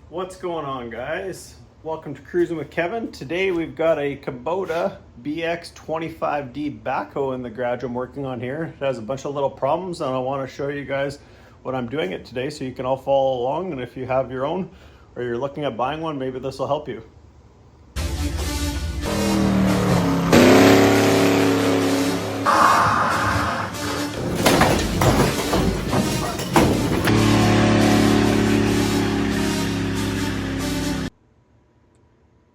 What's going on, guys? Welcome to Cruising with Kevin. Today we've got a Kubota BX25D backhoe in the garage I'm working on here. It has a bunch of little problems and I want to show you guys what I'm doing it today so you can all follow along, and if you have your own or you're looking at buying one, maybe this will help you.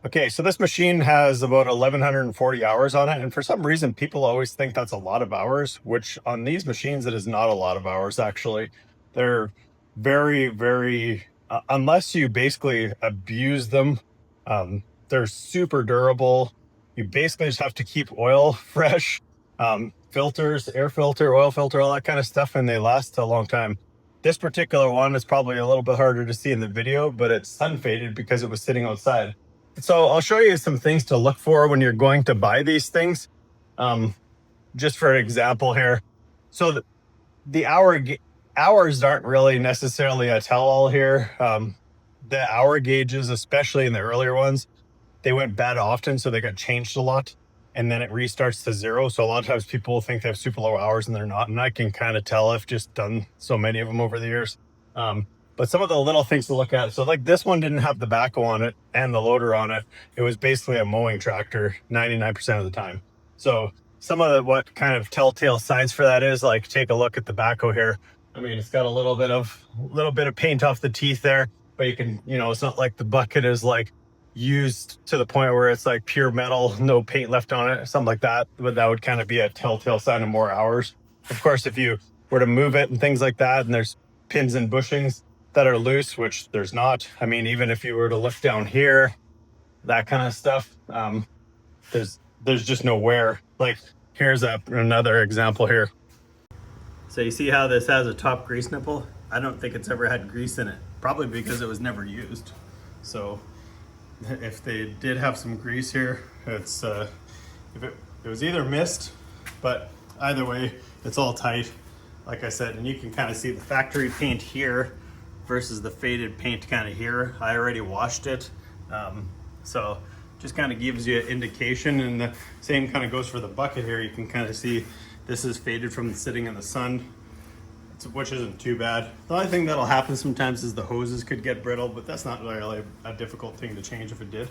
Okay, so this machine has about 1,140 hours on it, and for some reason people always think that's a lot of hours, which on these machines it is not a lot of hours actually. They're very, unless you basically abuse them, they're super durable. You basically just have to keep oil fresh, filters, air filter, oil filter, all that kind of stuff, and they last a long time. This particular one is probably a little bit harder to see in the video, but it's sun faded because it was sitting outside. So I'll show you some things to look for when you're going to buy these things. Just for an example here. So the hours aren't really necessarily a tell-all here. The hour gauges, especially in the earlier ones, they went bad often, so they got changed a lot. And then it restarts to zero. So a lot of times people think they have super low hours and they're not. And I can kind of tell. I've just done so many of them over the years. But some of the little things to look at. So like this one didn't have the backhoe on it and the loader on it. It was basically a mowing tractor 99% of the time. So some of what kind of telltale signs for that is, like, take a look at the backhoe here. I mean, it's got a little bit of paint off the teeth there, but you can, it's not like the bucket is like used to the point where it's like pure metal, no paint left on it, something like that. But that would kind of be a telltale sign of more hours. Of course, if you were to move it and things like that, and there's pins and bushings that are loose, which there's not. I mean, even if you were to look down here, that kind of stuff, there's just no wear. Like here's another example here. So you see how this has a top grease nipple? I don't think it's ever had grease in it, probably because it was never used. So if they did have some grease here, it's if it was either missed, but either way, it's all tight, like I said. And you can kind of see the factory paint here versus the faded paint kind of here. I already washed it, so just kind of gives you an indication. And the same kind of goes for the bucket here. You can kind of see this is faded from sitting in the sun, which isn't too bad. The only thing that'll happen sometimes is the hoses could get brittle, but that's not really a difficult thing to change if it did.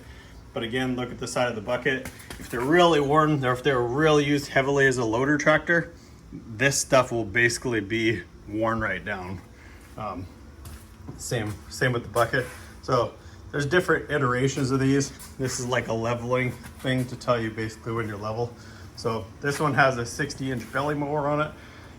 But again, look at the side of the bucket. If they're really worn, or if they were really used heavily as a loader tractor, this stuff will basically be worn right down. Same with the bucket. So there's different iterations of these. This is like a leveling thing to tell you basically when you're level. So this one has a 60-inch belly mower on it.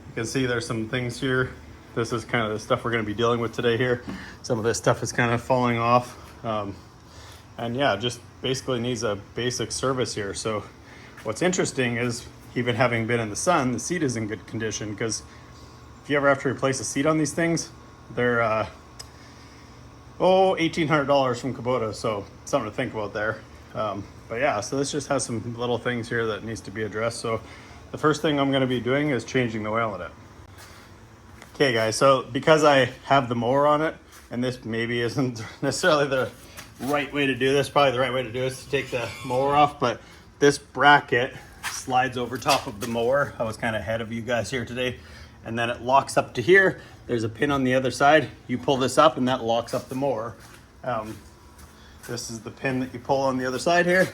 You can see there's some things here. This is kind of the stuff we're going to be dealing with today here. Some of this stuff is kind of falling off. And yeah, just basically needs a basic service here. So what's interesting is, even having been in the sun, the seat is in good condition, because if you ever have to replace a seat on these things, they're $1,800 from Kubota, so something to think about there. But yeah, so this just has some little things here that needs to be addressed. So the first thing I'm going to be doing is changing the oil in it. Okay guys, so because I have the mower on it, and this maybe isn't necessarily the right way to do this, probably the right way to do it is to take the mower off, but this bracket slides over top of the mower. I was kind of ahead of you guys here today. And then it locks up to here. There's a pin on the other side. You pull this up and that locks up the mower. This is the pin that you pull on the other side here,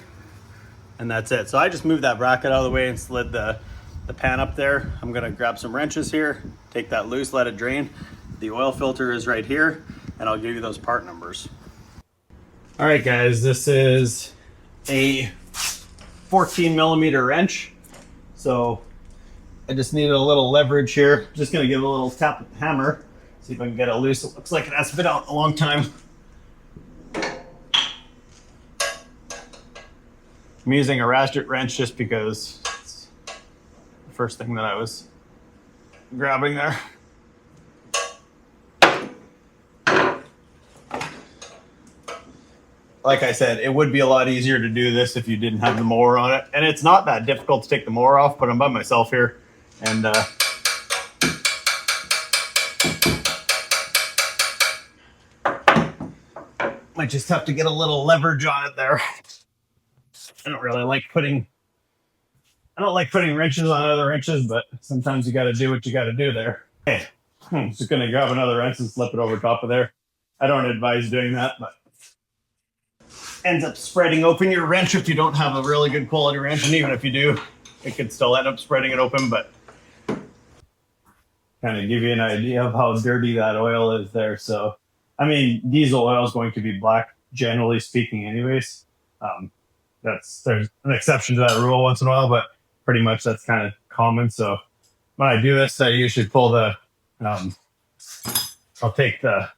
and that's it. So I just moved that bracket out of the way and slid the pan up there. I'm gonna grab some wrenches here, take that loose, let it drain. The oil filter is right here, and I'll give you those part numbers. All right guys, this is a 14mm wrench. So I just needed a little leverage here. Just gonna give it a little tap with the hammer, see if I can get it loose. It looks like it has been out a long time. I'm using a ratchet wrench just because it's the first thing that I was grabbing there. Like I said, it would be a lot easier to do this if you didn't have the mower on it. And it's not that difficult to take the mower off, but I'm by myself here. And Might just have to get a little leverage on it there. I don't really like putting wrenches on other wrenches, but sometimes you got to do what you got to do there. Okay, just gonna grab another wrench and slip it over top of there. I don't advise doing that, but ends up spreading open your wrench if you don't have a really good quality wrench, and even if you do, it could still end up spreading it open. But kind of give you an idea of how dirty that oil is there. So, I mean, diesel oil is going to be black, generally speaking, anyways. There's an exception to that rule once in a while, but pretty much that's kind of common. So when I do this, I usually pull the, I'll take the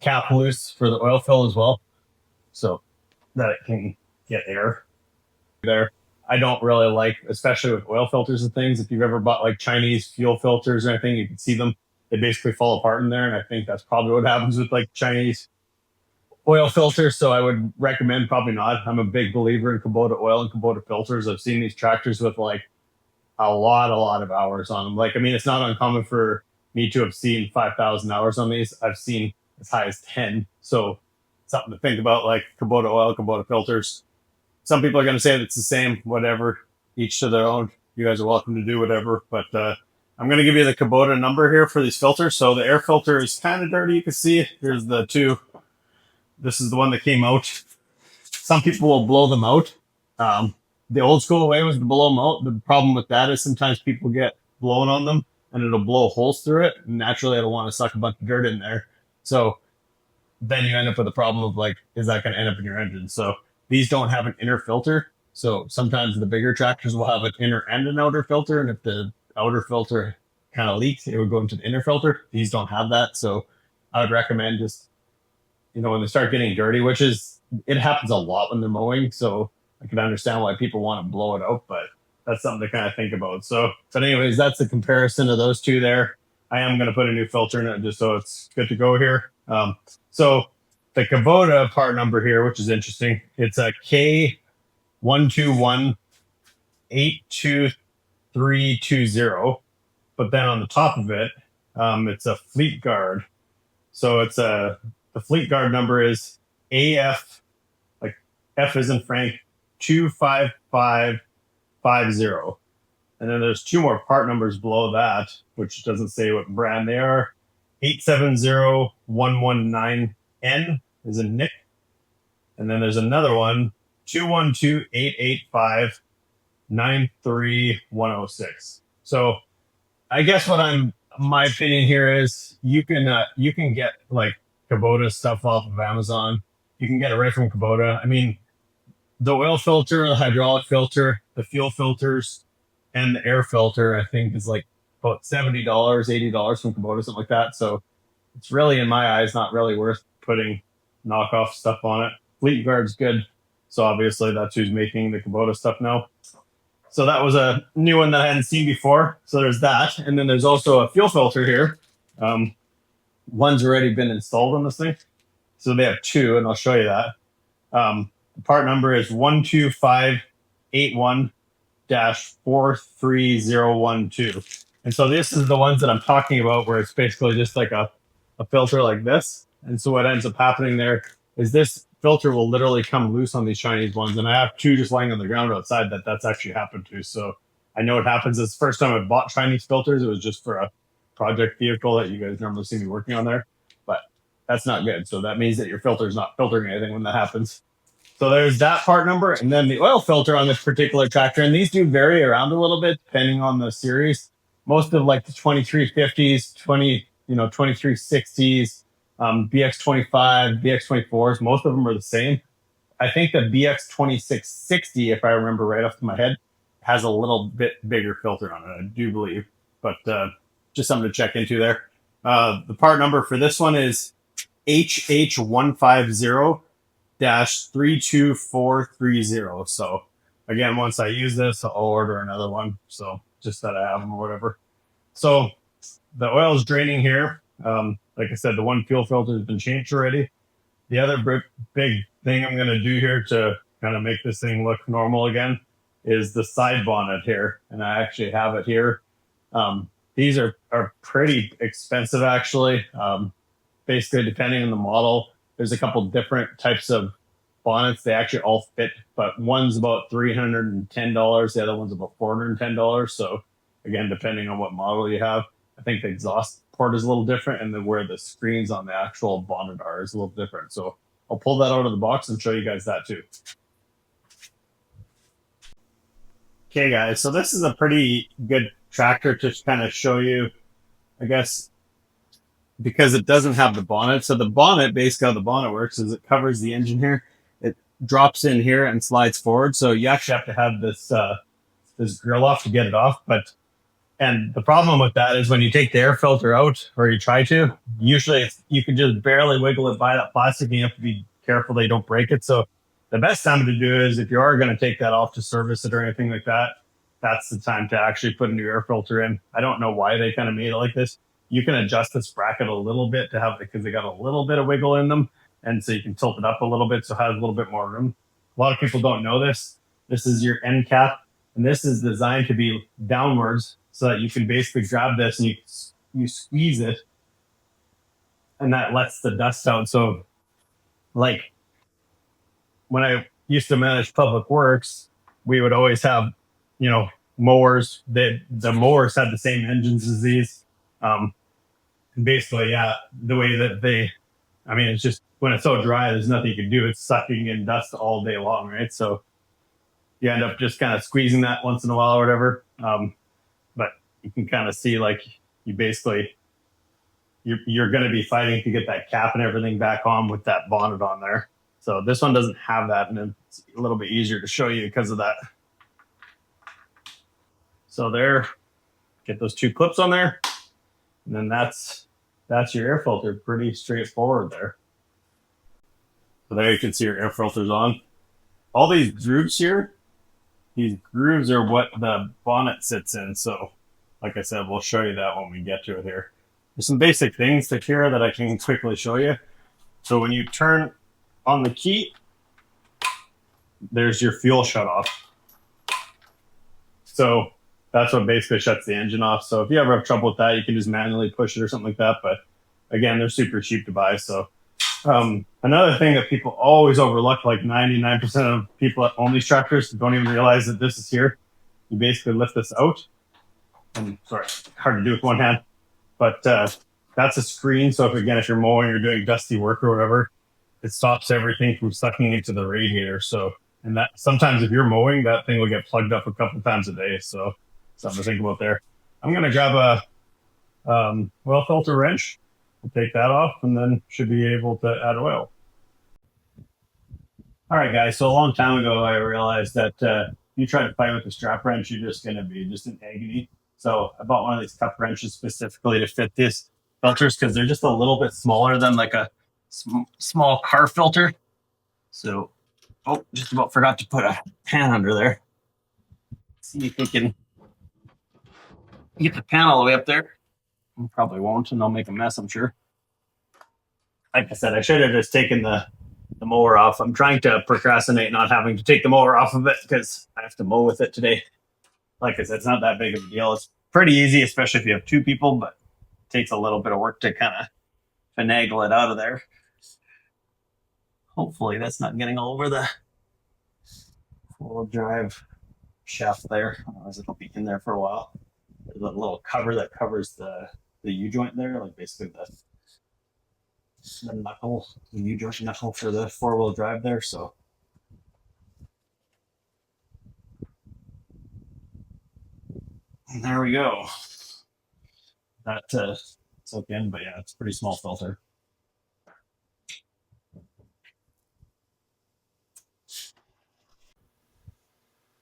cap loose for the oil fill as well, so that it can get air there. I don't really like, especially with oil filters and things, if you've ever bought like Chinese fuel filters or anything, you can see them. They basically fall apart in there. And I think that's probably what happens with like Chinese oil filters. So I would recommend probably not. I'm a big believer in Kubota oil and Kubota filters. I've seen these tractors with like a lot of hours on them. Like, I mean, it's not uncommon for me to have seen 5,000 hours on these. I've seen as high as 10. So something to think about, like Kubota oil, Kubota filters. Some people are going to say that it's the same, whatever, each to their own. You guys are welcome to do whatever. But I'm going to give you the Kubota number here for these filters. So the air filter is kind of dirty. You can see here's the two. This is the one that came out. Some people will blow them out. The old school way was to blow them out. The problem with that is sometimes people get blown on them and it'll blow holes through it. And naturally, it'll want to suck a bunch of dirt in there. So then you end up with a problem of like, is that going to end up in your engine? So these don't have an inner filter. So sometimes the bigger tractors will have an inner and an outer filter. And if the outer filter kind of leaks, it would go into the inner filter. These don't have that. So I would recommend just, when they start getting dirty, which is, it happens a lot when they're mowing. So I can understand why people want to blow it out, but that's something to kind of think about. So, but anyways, that's the comparison of those two there. I am going to put a new filter in it just so it's good to go here. So the Kubota part number here, which is interesting, it's a K121-82320, but then on the top of it, it's a fleet guard. So it's the fleet guard number is AF, like F is in Frank, 25550. And then there's two more part numbers below that, which doesn't say what brand they are. 870119N is in Nick. And then there's another one, 212-885-93106. So I guess my opinion here is you can get like Kubota stuff off of Amazon. You can get it right from Kubota. I mean, the oil filter, the hydraulic filter, the fuel filters, and the air filter, I think is like about $70, $80 from Kubota, something like that. So it's really, in my eyes, not really worth putting knockoff stuff on it. Fleet Guard's good. So obviously that's who's making the Kubota stuff now. So that was a new one that I hadn't seen before. So there's that. And then there's also a fuel filter here. One's already been installed on this thing. So they have two, and I'll show you that. The part number is 12581-43012. And so this is the ones that I'm talking about, where it's basically just like a filter like this. And so what ends up happening there is this filter will literally come loose on these Chinese ones. And I have two just lying on the ground outside that's actually happened to. So I know it happens. It's the first time I bought Chinese filters. It was just for a project vehicle that you guys normally see me working on there. But that's not good. So that means that your filter is not filtering anything when that happens. So there's that part number. And then the oil filter on this particular tractor. And these do vary around a little bit depending on the series. Most of like the 2350s, 2360s, BX25, BX24s, most of them are the same. I think the BX2660, if I remember right off my head, has a little bit bigger filter on it, I do believe. But just something to check into there. The part number for this one is HH150-32430. So again, once I use this, I'll order another one. So just that I have them or whatever. So the oil is draining here. Like I said, the one fuel filter has been changed already. The other big thing I'm going to do here to kind of make this thing look normal again is the side bonnet here. And I actually have it here. These are pretty expensive, actually. Basically, depending on the model, there's a couple different types of bonnets. They actually all fit, but one's about $310. The other one's about $410. So again, depending on what model you have, I think the exhaust port is a little different, and then where the screens on the actual bonnet are is a little different. So I'll pull that out of the box and show you guys that too. Okay, guys, so this is a pretty good tractor to kind of show you, I guess, because it doesn't have the bonnet. So the bonnet, basically how the bonnet works is it covers the engine here. It drops in here and slides forward. So you actually have to have this this grill off to get it off. And the problem with that is when you take the air filter out, or you try to, usually you can just barely wiggle it by that plastic, and you have to be careful that you don't break it. So the best time to do is if you are going to take that off to service it or anything like that, that's the time to actually put a new air filter in. I don't know why they kind of made it like this. You can adjust this bracket a little bit to have, because they got a little bit of wiggle in them. And so you can tilt it up a little bit so it has a little bit more room. A lot of people don't know this. This is your end cap, and this is designed to be downwards so that you can basically grab this and you squeeze it, and that lets the dust out. So like when I used to manage public works, we would always have, mowers. The mowers had the same engines as these. Basically, yeah, the way that it's just when it's so dry, there's nothing you can do. It's sucking in dust all day long, right? So you end up just kind of squeezing that once in a while or whatever. But you can kind of see, like, you basically, you're going to be fighting to get that cap and everything back on with that bonnet on there. So this one doesn't have that, and it's a little bit easier to show you because of that. So there, get those two clips on there, and then that's your air filter. Pretty straightforward there. So there you can see your air filter's on. All these grooves here, these grooves are what the bonnet sits in. So like I said, we'll show you that when we get to it here. There's some basic things to here that I can quickly show you. So when you turn on the key, there's your fuel shut off. So that's what basically shuts the engine off. So if you ever have trouble with that, you can just manually push it or something like that. But again, they're super cheap to buy. So another thing that people always overlook, like 99% of people that own these tractors don't even realize that this is here. You basically lift this out. And sorry, hard to do with one hand. But that's a screen. So if you're mowing or doing dusty work or whatever, it stops everything from sucking into the radiator. So, and that sometimes if you're mowing, that thing will get plugged up a couple times a day. So something to think about there. I'm going to grab a oil filter wrench. We'll take that off, and then should be able to add oil. All right, guys. So a long time ago, I realized that you try to fight with the strap wrench, you're just going to be just in agony. So I bought one of these cup wrenches specifically to fit these filters because they're just a little bit smaller than like a small car filter. So, just about forgot to put a pan under there. See if we can get the pan all the way up there. We probably won't, and I'll make a mess, I'm sure. Like I said, I should have just taken the mower off. I'm trying to procrastinate not having to take the mower off of it because I have to mow with it today. Like I said, it's not that big of a deal. It's pretty easy, especially if you have two people, but it takes a little bit of work to kind of finagle it out of there. Hopefully that's not getting all over the four-wheel drive shaft there. Otherwise it'll be in there for a while. There's a little cover that covers the U-joint there, like basically the knuckle, the U-joint knuckle for the four-wheel drive there. So and there we go. That soak in, but yeah, it's a pretty small filter.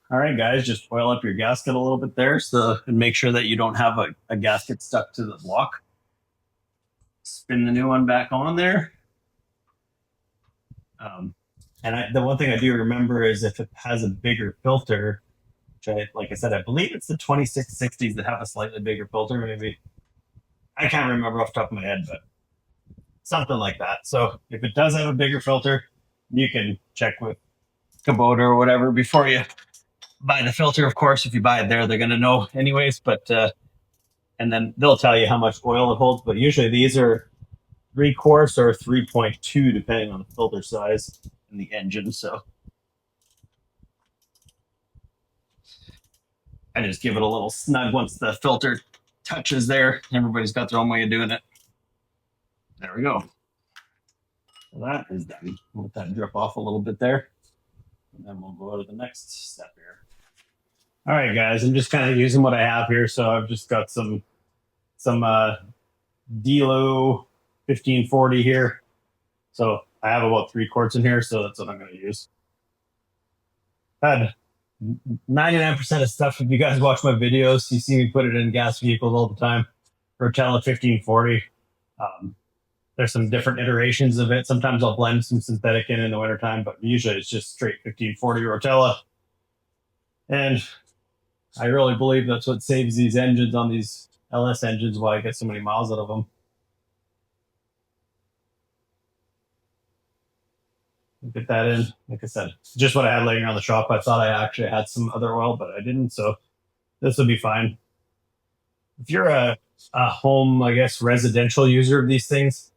All right, guys, just oil up your gasket a little bit there, and make sure that you don't have a gasket stuck to the block. Spin the new one back on there. The one thing I do remember is if it has a bigger filter, which like I said, I believe it's the 2660s that have a slightly bigger filter. Maybe I can't remember off the top of my head, but something like that. So if it does have a bigger filter, you can check with Kubota or whatever before you buy the filter. Of course, if you buy it there, they're going to know anyways, but and then they'll tell you how much oil it holds. But usually these are 3 quarts or 3.2, depending on the filter size and the engine. So I just give it a little snug once the filter touches there. Everybody's got their own way of doing it. There we go. So that is done. We'll let that drip off a little bit there. And then we'll go to the next step here. All right, guys, I'm just kind of using what I have here. So I've just got some Delo 1540 here. So I have about 3 quarts in here, so that's what I'm going to use. Had 99% of stuff, if you guys watch my videos, you see me put it in gas vehicles all the time. Rotella 1540. There's some different iterations of it. Sometimes I'll blend some synthetic in the wintertime, but usually it's just straight 1540 Rotella. And I really believe that's what saves these engines on these LS engines, why I get so many miles out of them. Get that in. Like I said, just what I had laying around the shop. I thought I actually had some other oil, but I didn't. So this would be fine. If you're a home, I guess, residential user of these things,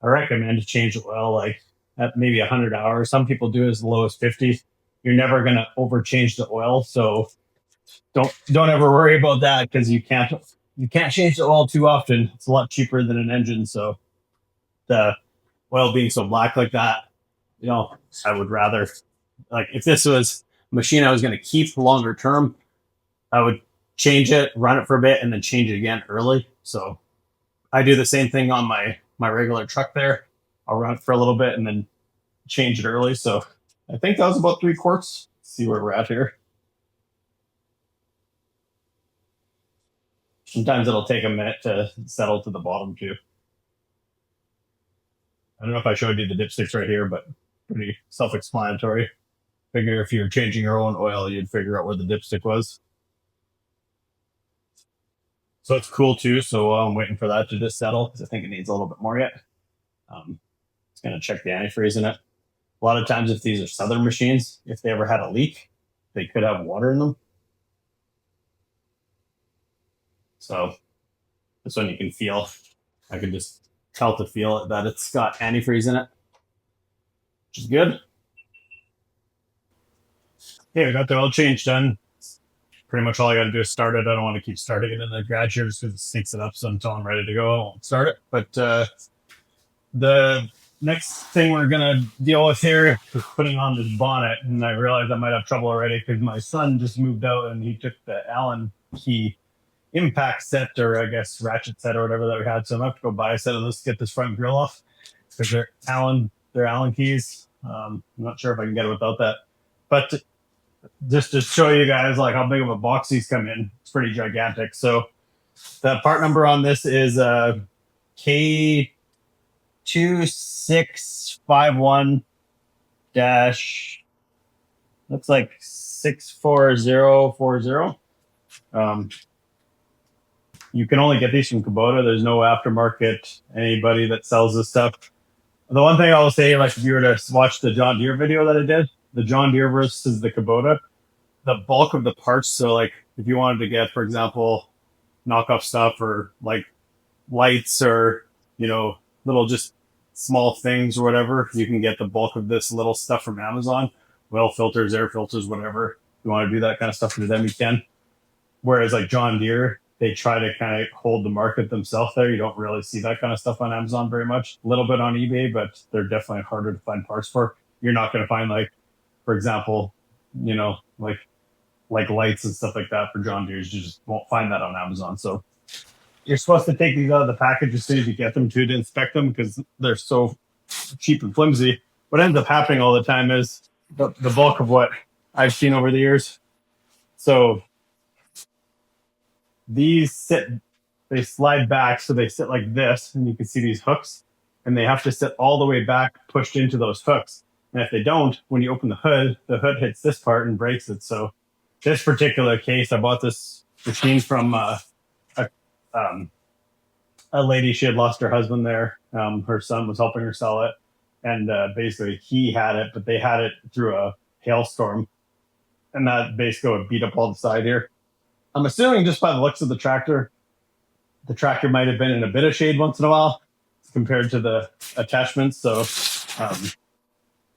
I recommend to change the oil like at maybe 100 hours. Some people do as low as 50. You're never going to overchange the oil. So don't ever worry about that, because you can't change the oil too often. It's a lot cheaper than an engine. So the oil being so black like that, you know, I would rather, like, if this was a machine I was going to keep longer term, I would change it, run it for a bit, and then change it again early. So I do the same thing on my regular truck there. I'll run it for a little bit and then change it early. So I think that was about 3 quarts. Let's see where we're at here. Sometimes it'll take a minute to settle to the bottom too. I don't know if I showed you the dipsticks right here, but pretty self-explanatory. Figure if you're changing your own oil, you'd figure out where the dipstick was. So it's cool too. So I'm waiting for that to just settle, because I think it needs a little bit more yet. It's going to check the antifreeze in it. A lot of times, if these are Southern machines, if they ever had a leak, they could have water in them. So this one you can feel. I can just tell to feel it that it's got antifreeze in it, which is good. Okay, we got the oil change done. Pretty much all I got to do is start it. I don't want to keep starting it in the garage here just because it stinks it up. So until I'm ready to go, I won't start it. But the next thing we're going to deal with here is putting on this bonnet. And I realized I might have trouble already because my son just moved out and he took the Allen key impact set, or I guess ratchet set or whatever that we had. So I'm going to have to go buy a set of those to get this front grill off, because they're Allen keys. I'm not sure if I can get it without that. But just to show you guys like how big of a box these come in, it's pretty gigantic. So the part number on this is K2651 dash, looks like 64040. You can only get these from Kubota. There's no aftermarket anybody that sells this stuff. The one thing I will say, like if you were to watch the John Deere video that I did, the John Deere versus the Kubota, the bulk of the parts, so like if you wanted to get, for example, knockoff stuff or like lights or, you know, little just small things or whatever, you can get the bulk of this little stuff from Amazon. Oil filters, air filters, whatever. If you want to do that kind of stuff for them, you can. Whereas like John Deere, they try to kind of hold the market themselves there. You don't really see that kind of stuff on Amazon very much. A little bit on eBay, but they're definitely harder to find parts for. You're not going to find, like, for example, you know, like lights and stuff like that for John Deere's. You just won't find that on Amazon. So you're supposed to take these out of the package as soon as you get them to inspect them, because they're so cheap and flimsy. What ends up happening all the time is the bulk of what I've seen over the years. So these they slide back, so they sit like this, and you can see these hooks, and they have to sit all the way back, pushed into those hooks. And if they don't, when you open the hood hits this part and breaks it. So this particular case, I bought this machine from a lady. She had lost her husband there. Her son was helping her sell it, and basically he had it, but they had it through a hailstorm, and that basically would beat up all the side here. I'm assuming just by the looks of the tractor might have been in a bit of shade once in a while, compared to the attachments. So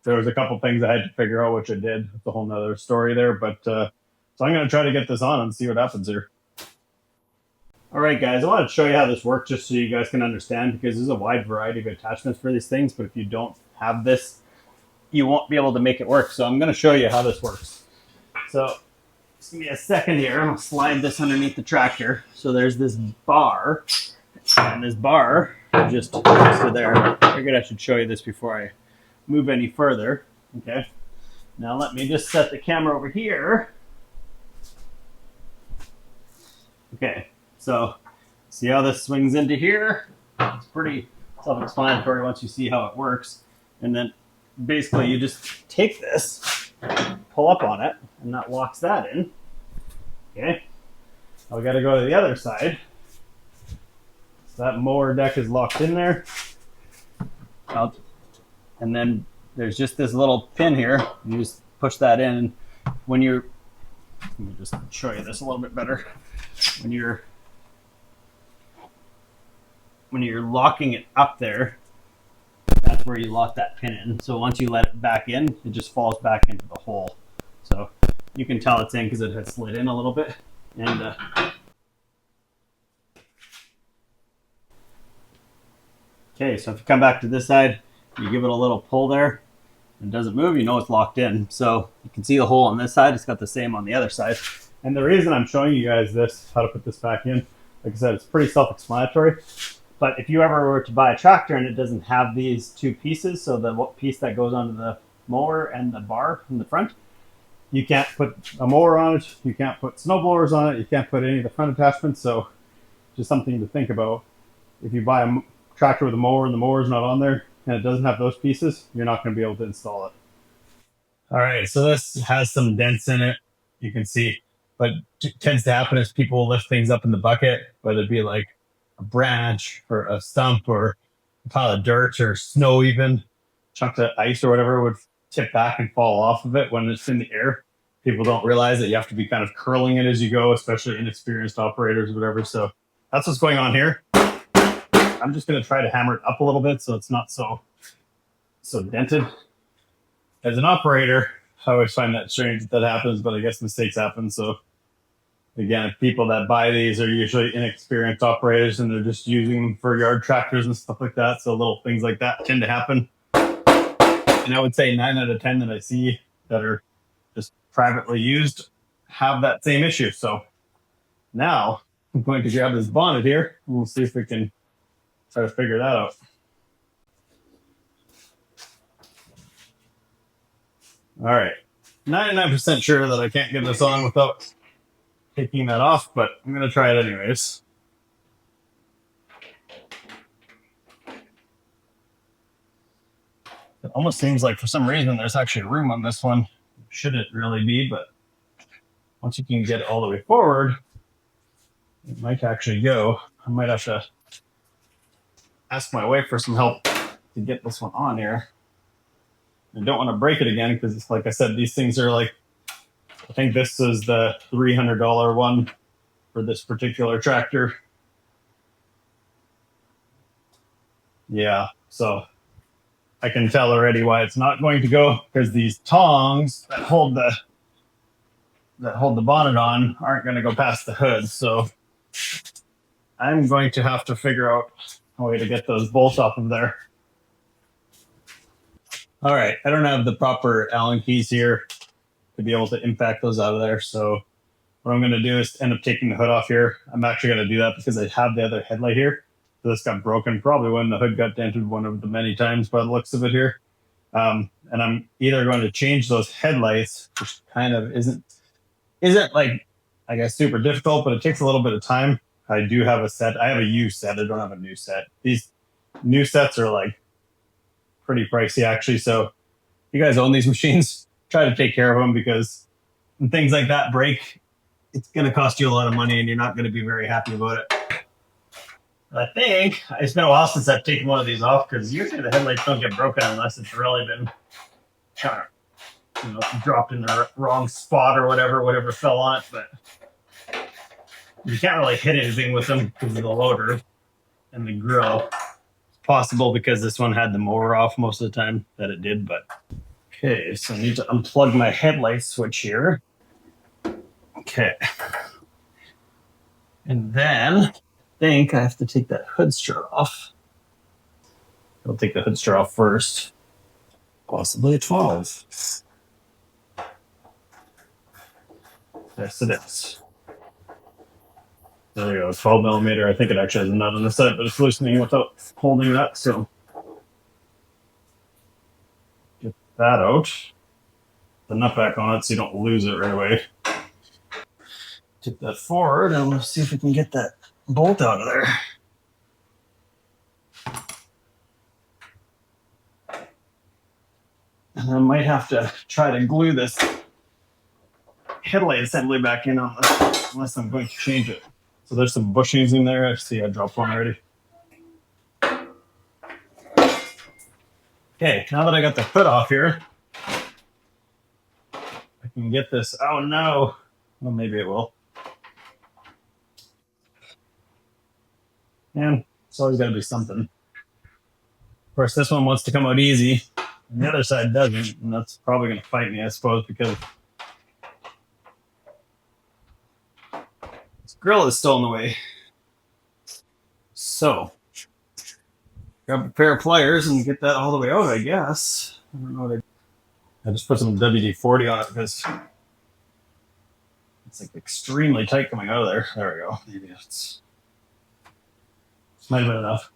there was a couple things I had to figure out, which I did. It's a whole nother story there. But so I'm going to try to get this on and see what happens here. All right, guys, I want to show you how this works just so you guys can understand, because there's a wide variety of attachments for these things. But if you don't have this, you won't be able to make it work. So I'm going to show you how this works. So just give me a second here. I'm going to slide this underneath the tractor. So there's this bar, and this bar just goes to there. I figured I should show you this before I move any further. Okay. Now let me just set the camera over here. Okay. So see how this swings into here? It's pretty self-explanatory once you see how it works. And then basically you just take this, pull up on it, and that locks that in. Okay. Now we got to go to the other side. So that mower deck is locked in there. And then there's just this little pin here. You just push that in. When you're, let me just show you this a little bit better. When you're locking it up there, that's where you lock that pin in. So once you let it back in, it just falls back into the hole. So you can tell it's in because it has slid in a little bit. And okay, so if you come back to this side, you give it a little pull there, and it doesn't move, you know it's locked in. So you can see the hole on this side, it's got the same on the other side. And the reason I'm showing you guys this, how to put this back in, like I said, it's pretty self-explanatory. But if you ever were to buy a tractor and it doesn't have these two pieces, so the piece that goes onto the mower and the bar in the front, you can't put a mower on it, you can't put snow blowers on it, you can't put any of the front attachments. So just something to think about. If you buy a tractor with a mower and the mower's not on there and it doesn't have those pieces, you're not going to be able to install it. All right, so this has some dents in it, you can see. But what tends to happen is people will lift things up in the bucket, whether it be like a branch or a stump or a pile of dirt or snow, even chunks of ice or whatever would tip back and fall off of it when it's in the air. People don't realize that you have to be kind of curling it as you go, especially inexperienced operators or whatever. So that's what's going on here. I'm just going to try to hammer it up a little bit so it's not so dented. As an operator, I always find that strange that happens, but I guess mistakes happen. So again, people that buy these are usually inexperienced operators and they're just using them for yard tractors and stuff like that. So little things like that tend to happen. And I would say 9 out of 10 that I see that are just privately used have that same issue. So now I'm going to grab this bonnet here and we'll see if we can try to figure that out. All right. 99% sure that I can't get this on without taking that off, but I'm going to try it anyways. It almost seems like for some reason there's actually room on this one. Shouldn't really be, but once you can get it all the way forward, it might actually go. I might have to ask my wife for some help to get this one on here. I don't want to break it again because it's like I said, these things are like, I think this is the $300 one for this particular tractor. Yeah, so I can tell already why it's not going to go, because these tongs that hold the bonnet on aren't going to go past the hood. So I'm going to have to figure out a way to get those bolts off of there. All right, I don't have the proper Allen keys here to be able to impact those out of there. So what I'm going to do is end up taking the hood off here. I'm actually going to do that because I have the other headlight here. So this got broken probably when the hood got dented one of the many times by the looks of it here. And I'm either going to change those headlights, which kind of isn't like, I guess, super difficult, but it takes a little bit of time. I do have a set. I have a used set. I don't have a new set. These new sets are like pretty pricey actually. So if you guys own these machines, try to take care of them, because when things like that break, it's going to cost you a lot of money and you're not going to be very happy about it. I think it's been a while since I've taken one of these off, because usually the headlights don't get broken unless it's really been kind of, dropped in the wrong spot or whatever fell on it. But you can't really hit anything with them because of the loader and the grill. It's possible because this one had the mower off most of the time that it did, but okay, so I need to unplug my headlight switch here. Okay. And then I think I have to take that hood strut off. I'll take the hood strut off first. Possibly a 12. Yes, it is. There you go, 12 millimeter. I think it actually has a nut on the side, but it's loosening without holding that, so get that out. The nut back on it so you don't lose it right away. Tip that forward and we'll see if we can get that bolt out of there. And I might have to try to glue this headlight assembly back in on this, unless I'm going to change it. So there's some bushings in there. I see I dropped one already. Okay, now that I got the hood off here, I can get this. Oh no. Well, maybe it will. And it's always got to be something. Of course, this one wants to come out easy, and the other side doesn't, and that's probably going to fight me, I suppose, because this grill is still in the way. So, grab a pair of pliers and get that all the way out, I guess. I don't know what I just put some WD-40 on it because it's like extremely tight coming out of there. There we go. Maybe it's might have been enough.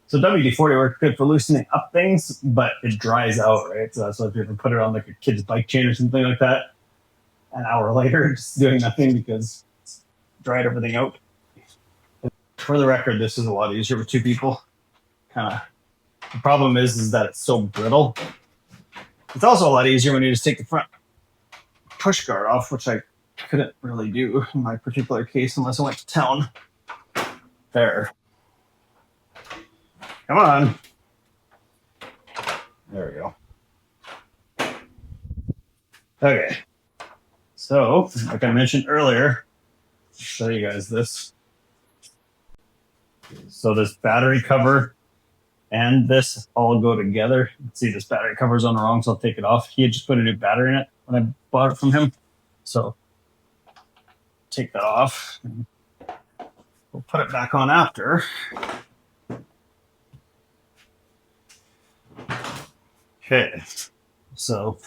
So WD-40 works good for loosening up things, but it dries out, right? So that's why if you ever put it on like a kid's bike chain or something like that, an hour later, just doing nothing because it's dried everything out. For the record, this is a lot easier with two people. The problem is that it's so brittle. It's also a lot easier when you just take the front push guard off, which I couldn't really do in my particular case unless I went to town. There. Come on. There we go. Okay. So, like I mentioned earlier, I'll show you guys this. So this battery cover and this all go together. See, this battery cover's on the wrong, so I'll take it off. He had just put a new battery in it when I bought it from him. So take that off. We'll put it back on after. Okay, so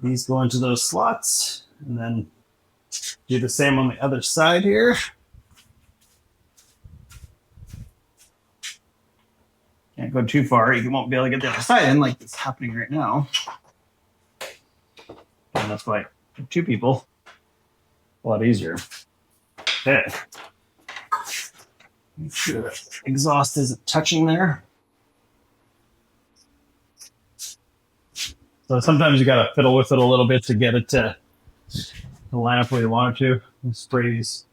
these go into those slots, and then do the same on the other side here. Can't go too far, you won't be able to get the other side in like it's happening right now. And that's why two people, a lot easier. Okay. Make sure that exhaust isn't touching there. So sometimes you gotta fiddle with it a little bit to get it to line up where you want it to. And spray these.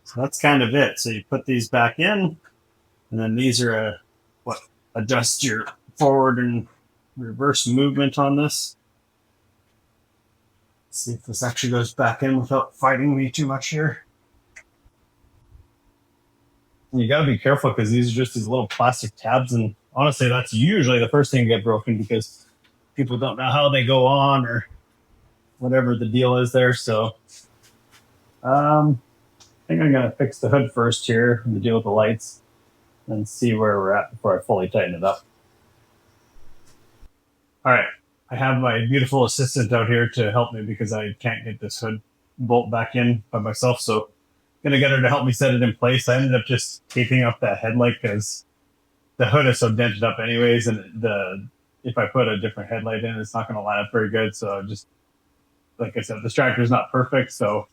So that's kind of it. So you put these back in, and then these are what adjust your forward and reverse movement on this. Let's see if this actually goes back in without fighting me too much here. And you gotta be careful because these are just these little plastic tabs, and honestly, that's usually the first thing to get broken because people don't know how they go on or whatever the deal is there. So I think I'm going to fix the hood first here and deal with the lights and see where we're at before I fully tighten it up. All right. I have my beautiful assistant out here to help me because I can't get this hood bolt back in by myself. So I'm going to get her to help me set it in place. I ended up just taping up that headlight because the hood is so dented up anyways, and if I put a different headlight in, it's not going to line up very good. So just, like I said, this tractor is not perfect, so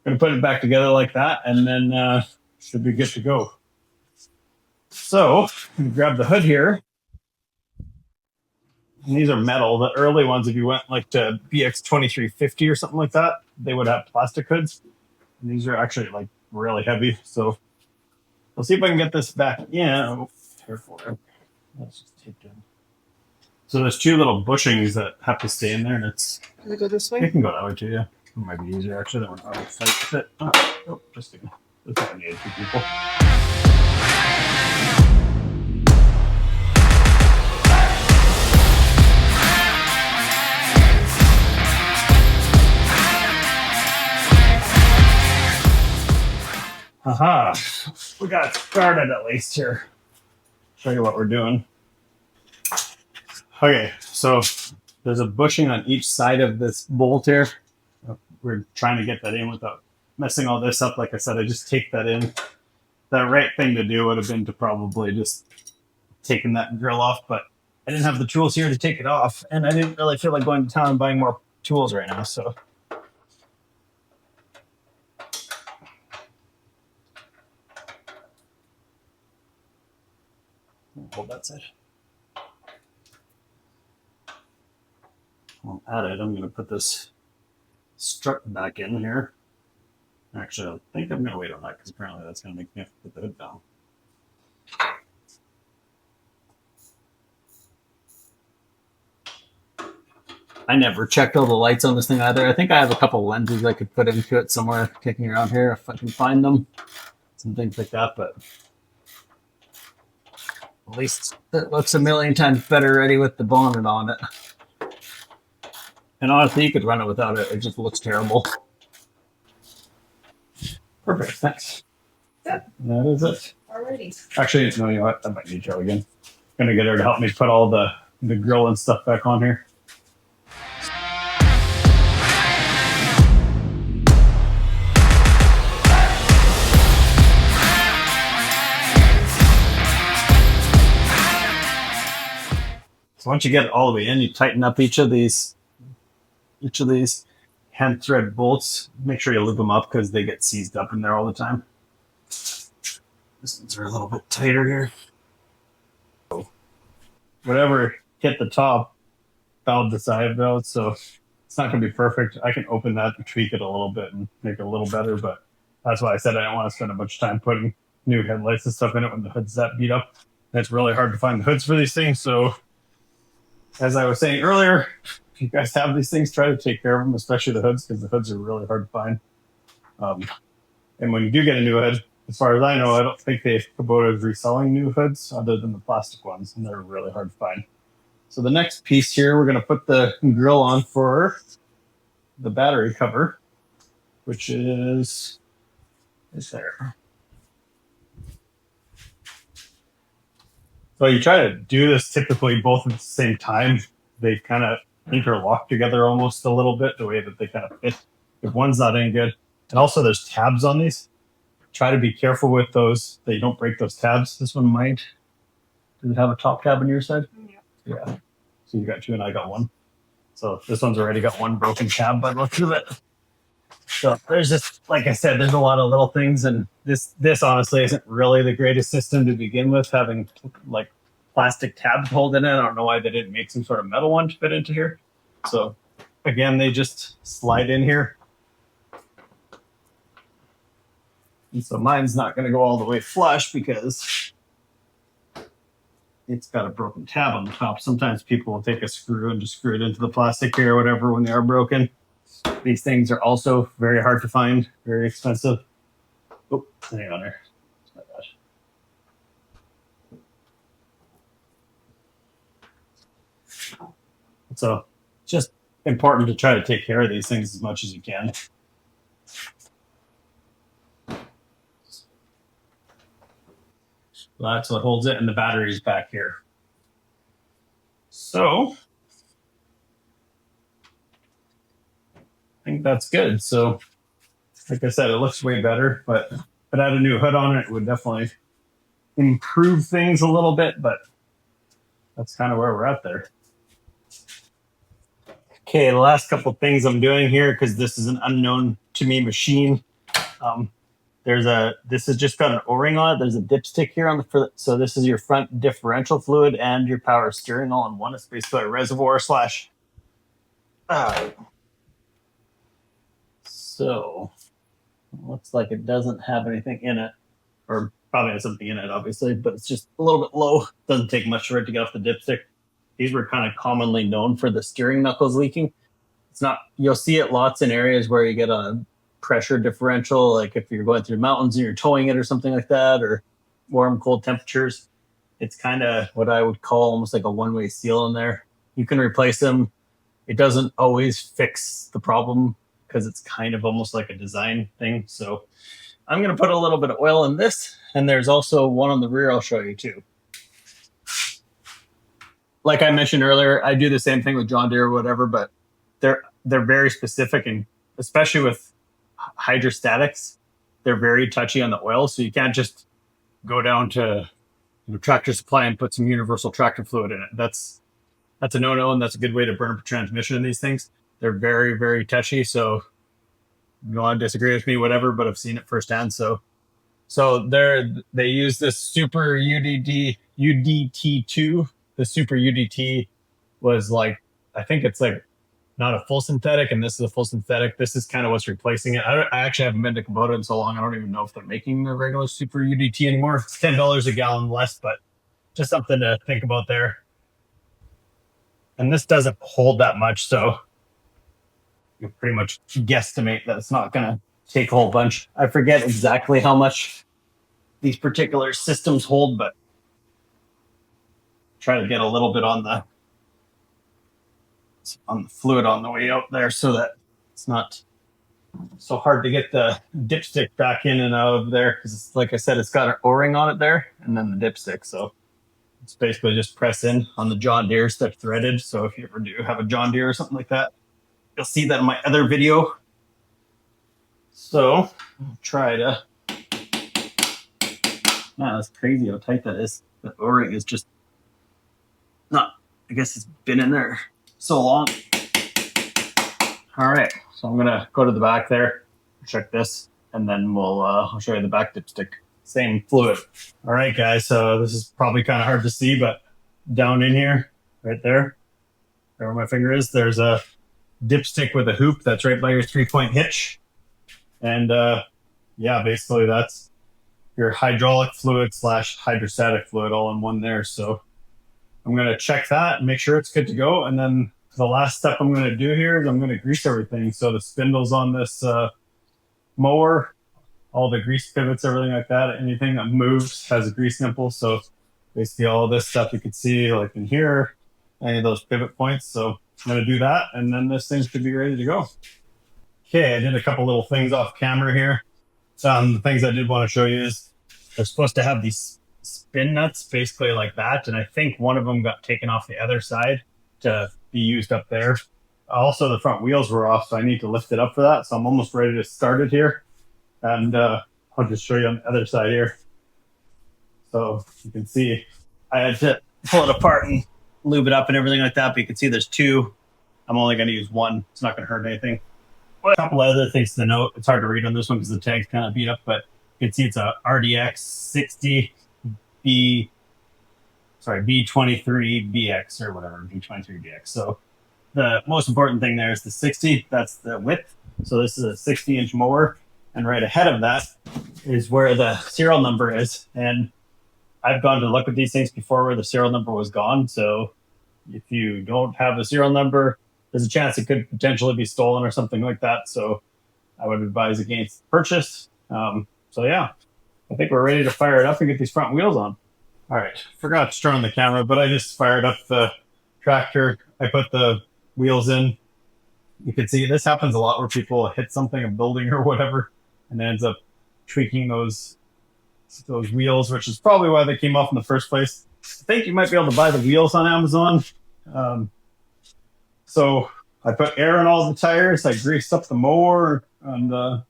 I'm going to put it back together like that, and then should be good to go. So I'm going to grab the hood here. And these are metal. The early ones, if you went like to BX2350 or something like that, they would have plastic hoods. And these are actually like really heavy. So we'll see if I can get this back in. Oh, careful there. Let's just take them. So there's two little bushings that have to stay in there, and it's. Can we go this way? You can go that way too, yeah. It might be easier actually. That we're not fight with it. Oh, just kidding. That's what I need, two people. Aha, we got started at least here. Show you what we're doing. Okay, so there's a bushing on each side of this bolt here. We're trying to get that in without messing all this up. Like I said, I just taped that in. The right thing to do would have been to probably just taking that grill off, but I didn't have the tools here to take it off, and I didn't really feel like going to town and buying more tools right now, so. Hold that side. I'll add it. I'm going to put this strut back in here. Actually, I think I'm going to wait on that because apparently that's going to make me have to put the hood down. I never checked all the lights on this thing either. I think I have a couple lenses I could put into it somewhere kicking around here if I can find them. Some things like that, but at least it looks a million times better ready with the bonnet on it. And honestly, you could run it without it. It just looks terrible. Perfect, thanks. Yeah. That is it. Alrighty. Actually, no, you know what? I might need Joe again. I'm gonna get her to help me put all the grill and stuff back on here. So once you get it all the way in, you tighten up each of these hand thread bolts. Make sure you lube them up because they get seized up in there all the time. These ones are a little bit tighter here. Whatever hit the top fouled the side though, so it's not going to be perfect. I can open that and tweak it a little bit and make it a little better, but that's why I said I don't want to spend a bunch of time putting new headlights and stuff in it when the hood's that beat up. And it's really hard to find the hoods for these things, so as I was saying earlier, if you guys have these things, try to take care of them, especially the hoods, because the hoods are really hard to find. And when you do get a new hood, as far as I know, I don't think Kubota is reselling new hoods other than the plastic ones, and they're really hard to find. So the next piece here, we're going to put the grill on for the battery cover, which is there. So you try to do this typically both at the same time. They kind of interlock together almost a little bit, the way that they kind of fit. If one's not any good. And also there's tabs on these. Try to be careful with those, that you don't break those tabs. This one might. Does it have a top tab on your side? Yeah. So you got two and I got one. So this one's already got one broken tab by the looks of it. So there's just, like I said, there's a lot of little things, and this honestly isn't really the greatest system to begin with, having like plastic tabs holding it. I don't know why they didn't make some sort of metal one to fit into here. So again, they just slide in here. And so mine's not going to go all the way flush because it's got a broken tab on the top. Sometimes people will take a screw and just screw it into the plastic here or whatever when they are broken. These things are also very hard to find, very expensive. Oh, hang on there. Oh my gosh. So just important to try to take care of these things as much as you can. That's what holds it, and the battery's back here. So I think that's good. So like I said, it looks way better, but if it had a new hood on it, it would definitely improve things a little bit, but that's kind of where we're at there. Okay, the last couple of things I'm doing here, because this is an unknown to me machine. This has just got an O-ring on it. There's a dipstick here on the, so this is your front differential fluid and your power steering all in one. It's basically a reservoir slash. So looks like it doesn't have anything in it, or probably has something in it, obviously, but it's just a little bit low. Doesn't take much for it to get off the dipstick. These were kind of commonly known for the steering knuckles leaking. It's not, you'll see it lots in areas where you get a pressure differential, like if you're going through mountains and you're towing it or something like that, or warm, cold temperatures. It's kind of what I would call almost like a one-way seal in there. You can replace them. It doesn't always fix the problem because it's kind of almost like a design thing. So I'm going to put a little bit of oil in this, and there's also one on the rear I'll show you too. Like I mentioned earlier, I do the same thing with John Deere or whatever, but they're very specific, and especially with hydrostatics, they're very touchy on the oil. So you can't just go down to Tractor Supply and put some universal tractor fluid in it. That's a no-no, and that's a good way to burn up a transmission in these things. They're very touchy. So you want to disagree with me, whatever, but I've seen it firsthand. So they use this Super UDT2. The Super UDT was like, I think it's like not a full synthetic, and this is a full synthetic. This is kind of what's replacing it. I actually haven't been to Kubota in so long, I don't even know if they're making the regular Super UDT anymore. It's $10 a gallon less, but just something to think about there. And this doesn't hold that much, so you pretty much guesstimate that it's not going to take a whole bunch. I forget exactly how much these particular systems hold, but try to get a little bit on the fluid on the way out there so that it's not so hard to get the dipstick back in and out of there, because like I said, it's got an O-ring on it there and then the dipstick. So it's basically just press in on the John Deere stuff threaded. So if you ever do have a John Deere or something like that, you'll see that in my other video. So I'll try to, that's crazy how tight that is. The O-ring is just not, I guess it's been in there so long. All right, so I'm gonna go to the back there, check this, and then I'll show you the back dipstick. Same fluid. All right, guys, so this is probably kind of hard to see, but down in here, right there where my finger is, there's a dipstick with a hoop that's right by your 3-point hitch. And yeah, basically that's your hydraulic fluid / hydrostatic fluid all in one there. So I'm going to check that and make sure it's good to go. And then the last step I'm going to do here is I'm going to grease everything. So the spindles on this mower, all the grease pivots, everything like that, anything that moves has a grease nipple. So basically all this stuff you can see like in here, any of those pivot points. So I'm going to do that, and then this thing should be ready to go. Okay, I did a couple little things off camera here. The things I did want to show you is they're supposed to have these spin nuts basically like that, and I think one of them got taken off the other side to be used up there. Also, the front wheels were off, so I need to lift it up for that. So I'm almost ready to start it here, and I'll just show you on the other side here. So you can see I had to pull it apart and lube it up and everything like that, but you can see there's two. I'm only going to use one. It's not going to hurt anything. A couple of other things to note. It's hard to read on this one because the tag's kind of beat up, but you can see it's a RDX 60 B23BX or whatever, B23BX. So the most important thing there is the 60. That's the width. So this is a 60-inch mower, and right ahead of that is where the serial number is. And I've gone to look at these things before where the serial number was gone. So if you don't have the serial number, there's a chance it could potentially be stolen or something like that. So I would advise against purchase. So yeah, I think we're ready to fire it up and get these front wheels on. All right, forgot to turn on the camera, but I just fired up the tractor. I put the wheels in. You can see this happens a lot where people hit something, a building or whatever, and it ends up tweaking those wheels, which is probably why they came off in the first place. I think you might be able to buy the wheels on Amazon. So I put air in all the tires. I greased up the mower and a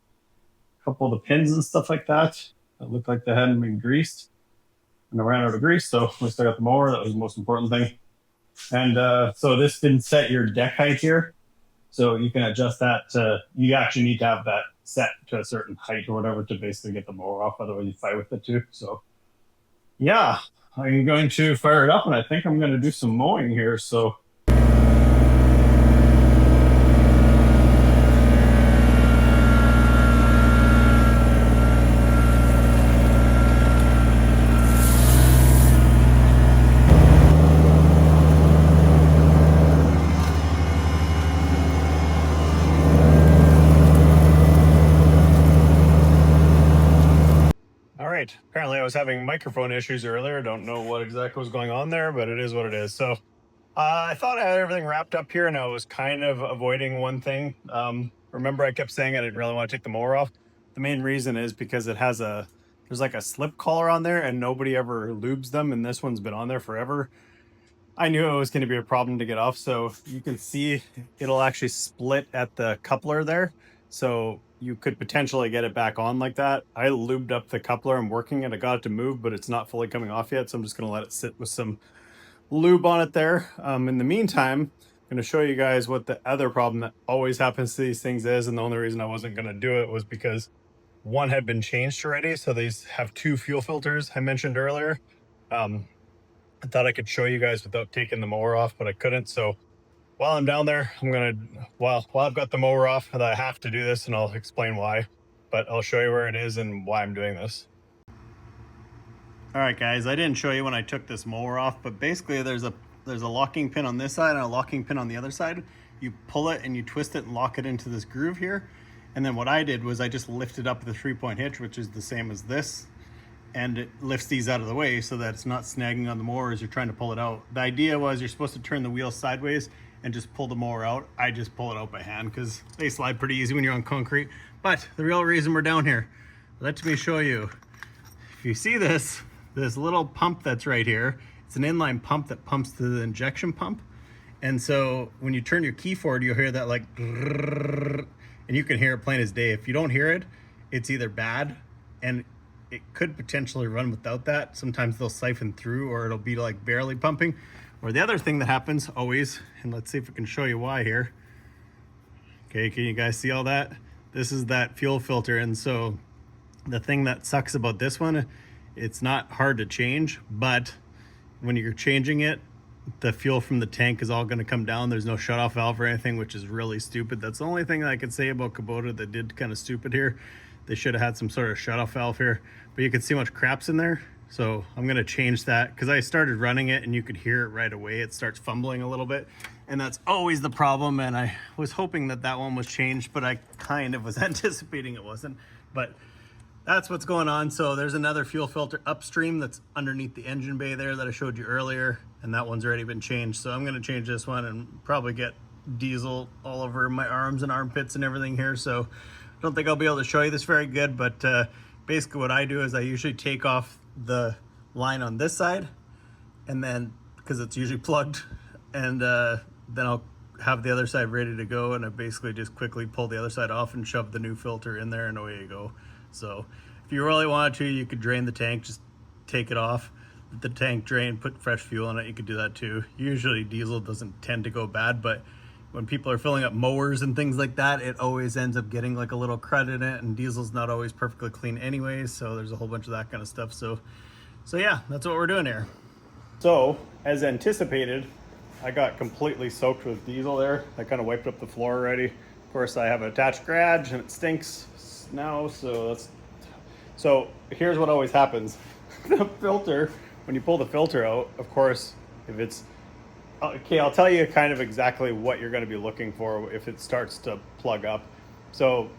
couple of the pins and stuff like that. That looked like they hadn't been greased. And I ran out of grease, so we still got the mower. That was the most important thing. And so this didn't set your deck height here. So you can adjust that. You actually need to have that set to a certain height or whatever to basically get the mower off. Otherwise you fight with it too. So yeah, I'm going to fire it up, and I think I'm going to do some mowing here. So apparently I was having microphone issues earlier. Don't know what exactly was going on there, but it is what it is. So I thought I had everything wrapped up here, and I was kind of avoiding one thing. Remember I kept saying I didn't really want to take the mower off. The main reason is because it has there's like a slip collar on there and nobody ever lubes them, and this one's been on there forever. I knew it was going to be a problem to get off. So you can see it'll actually split at the coupler there. So you could potentially get it back on like that. I lubed up the coupler. I'm working it. I got it to move, but it's not fully coming off yet. So I'm just going to let it sit with some lube on it there. In the meantime, I'm going to show you guys what the other problem that always happens to these things is. And the only reason I wasn't going to do it was because one had been changed already. So these have two fuel filters I mentioned earlier. I thought I could show you guys without taking the mower off, but I couldn't. So while I'm down there, while I've got the mower off, I have to do this, and I'll explain why, but I'll show you where it is and why I'm doing this. All right, guys, I didn't show you when I took this mower off, but basically there's a locking pin on this side and a locking pin on the other side. You pull it and you twist it and lock it into this groove here. And then what I did was I just lifted up the 3-point hitch, which is the same as this, and it lifts these out of the way so that it's not snagging on the mower as you're trying to pull it out. The idea was you're supposed to turn the wheel sideways and just pull the mower out. I just pull it out by hand because they slide pretty easy when you're on concrete. But the real reason we're down here, let me show you. If you see this little pump that's right here, it's an inline pump that pumps to the injection pump. And so when you turn your key forward, you'll hear that like, and you can hear it plain as day. If you don't hear it, it's either bad, and it could potentially run without that. Sometimes they'll siphon through, or it'll be like barely pumping. Or the other thing that happens always, and let's see if we can show you why here. Okay, can you guys see all that? This is that fuel filter. And so the thing that sucks about this one, it's not hard to change, but when you're changing it, the fuel from the tank is all going to come down. There's no shutoff valve or anything, which is really stupid. That's the only thing that I could say about Kubota that did kind of stupid here. They should have had some sort of shutoff valve here, but you can see how much crap's in there. So I'm going to change that because I started running it and you could hear it right away. It starts fumbling a little bit, and that's always the problem. And I was hoping that that one was changed, but I kind of was anticipating it wasn't. But that's what's going on. So there's another fuel filter upstream that's underneath the engine bay there that I showed you earlier, and that one's already been changed. So I'm going to change this one and probably get diesel all over my arms and armpits and everything here. So I don't think I'll be able to show you this very good, but basically what I do is I usually take off the line on this side, and then because it's usually plugged, and then I'll have the other side ready to go, and I basically just quickly pull the other side off and shove the new filter in there, and away you go. So if you really wanted to, you could drain the tank, just take it off, let the tank drain, put fresh fuel in it. You could do that too. Usually diesel doesn't tend to go bad, but when people are filling up mowers and things like that, it always ends up getting like a little crud in it, and diesel's not always perfectly clean anyways, so there's a whole bunch of that kind of stuff. So yeah, that's what we're doing here. So as anticipated, I got completely soaked with diesel there. I kind of wiped up the floor already. Of course, I have an attached garage and it stinks now, so here's what always happens. The filter, when you pull the filter out, of course, if it's okay, I'll tell you kind of exactly what you're going to be looking for if it starts to plug up. So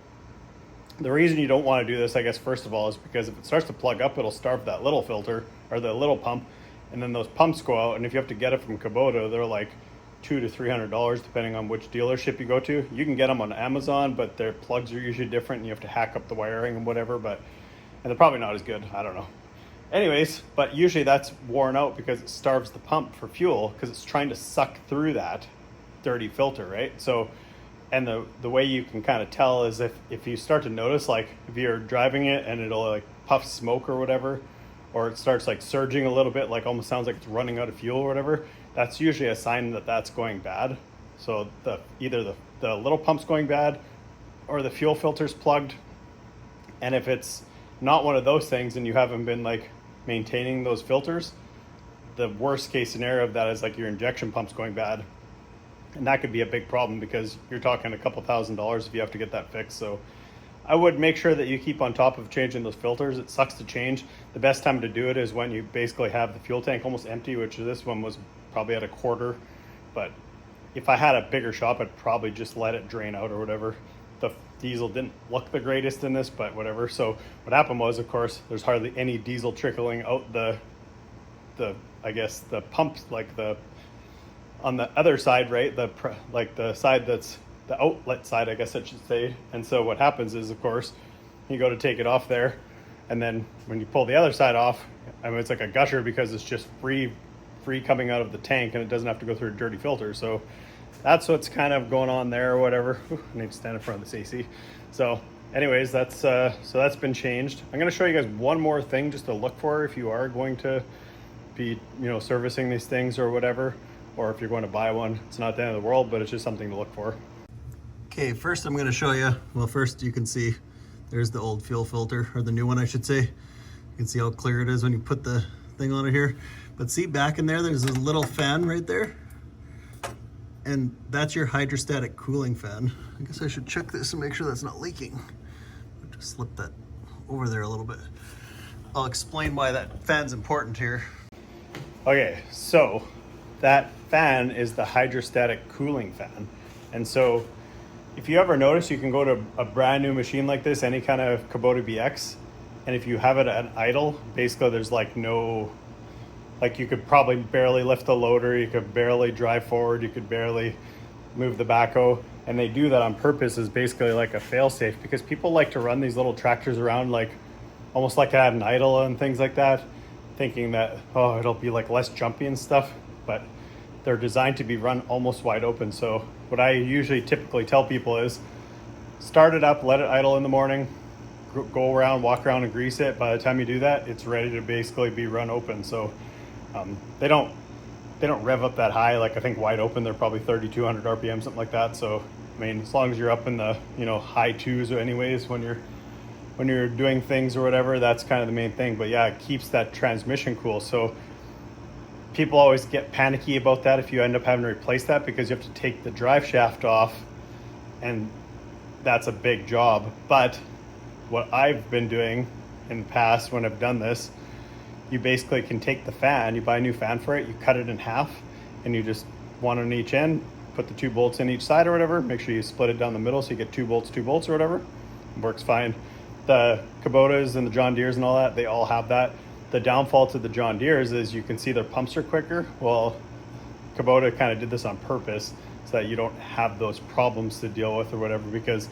the reason you don't want to do this, I guess, first of all, is because if it starts to plug up, it'll starve that little filter or the little pump, and then those pumps go out. And if you have to get it from Kubota, they're like $200 to $300 depending on which dealership you go to. You can get them on Amazon, but their plugs are usually different, and you have to hack up the wiring and whatever. And they're probably not as good. I don't know. Anyways, but usually that's worn out because it starves the pump for fuel because it's trying to suck through that dirty filter, right? So, and the way you can kind of tell is if you start to notice, like if you're driving it and it'll like puff smoke or whatever, or it starts like surging a little bit, like almost sounds like it's running out of fuel or whatever, that's usually a sign that that's going bad. So either the little pump's going bad or the fuel filter's plugged. And if it's not one of those things and you haven't been like maintaining those filters, the worst case scenario of that is like your injection pump's going bad, and that could be a big problem because you're talking a couple $1,000s if you have to get that fixed. So I would make sure that you keep on top of changing those filters. It sucks to change. The best time to do it is when you basically have the fuel tank almost empty, which this one was probably at a quarter. But if I had a bigger shop, I'd probably just let it drain out or whatever. The diesel didn't look the greatest in this, but whatever. So what happened was, of course, there's hardly any diesel trickling out the I guess the pumps, like on the other side, right? The side that's the outlet side, I guess I should say. And so what happens is, of course, you go to take it off there, and then when you pull the other side off, I mean, it's like a gusher because it's just free coming out of the tank, and it doesn't have to go through a dirty filter. So that's what's kind of going on there or whatever. Ooh, I need to stand in front of this AC. So anyways, that's been changed. I'm going to show you guys one more thing just to look for if you are going to be, servicing these things or whatever, or if you're going to buy one. It's not the end of the world, but it's just something to look for. Okay, first I'm going to show you, well, first you can see there's the old fuel filter, or the new one I should say. You can see how clear it is when you put the thing on it here. But see, back in there's a little fan right there, and that's your hydrostatic cooling fan. I guess I should check this and make sure that's not leaking. I'll just slip that over there a little bit. I'll explain why that fan's important here. Okay, so that fan is the hydrostatic cooling fan. And so if you ever notice, you can go to a brand new machine like this, any kind of Kubota BX, and if you have it at idle, basically there's you could probably barely lift the loader, you could barely drive forward, you could barely move the backhoe. And they do that on purpose as basically like a fail-safe, because people like to run these little tractors around almost like at an idle and things like that, thinking that, oh, it'll be less jumpy and stuff, but they're designed to be run almost wide open. So what I usually typically tell people is start it up, let it idle in the morning, go around, walk around and grease it. By the time you do that, it's ready to basically be run open. So they don't rev up that high. I think wide open, they're probably 3,200 RPM, something like that. So, I mean, as long as you're up in the, high twos or anyways, when you're doing things or whatever, that's kind of the main thing. But yeah, it keeps that transmission cool. So people always get panicky about that if you end up having to replace that, because you have to take the drive shaft off, and that's a big job. But what I've been doing in the past when I've done this, you basically can take the fan, you buy a new fan for it, you cut it in half, and you just one on each end, put the 2 bolts in each side or whatever. Make sure you split it down the middle so you get 2 bolts or whatever. It works fine. The Kubotas and the John Deeres and all that, they all have that. The downfall to the John Deeres is you can see their pumps are quicker. Well, Kubota kind of did this on purpose so that you don't have those problems to deal with or whatever, because